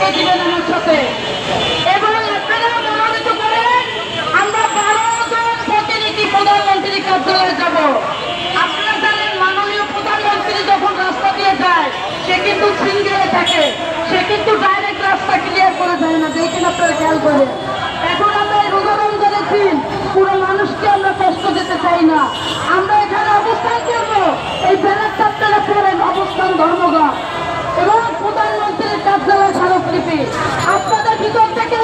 কে দিবেন আমার সাথে। এবং আপনারা মনোনীত করেন, আমরা 12 জন প্রতিনিধি প্রধানমন্ত্রীর কার্যালয়ে যাব। আপনারা জানেন মাননীয় প্রধানমন্ত্রী যখন রাস্তা দিয়ে যায় সে কিন্তু সিঙ্গেলে থাকে, সে কিন্তু ডাইরেক্ট রাস্তা ক্লিয়ার করে দেয় না, দেখেন আপনারা খেয়াল করে। এখন আমরা এই রোজা রমজানের দিন পুরো মানুষকে আমরা কষ্ট দিতে চাই না, আমরা এখানে অবস্থান করবো। এই ব্যানারটা আপনারা করেন অবস্থান ধর্মঘট এবং প্রধানমন্ত্রীর কার্যালয় স্মারকলিপি। আপনাদের ভিতর থেকে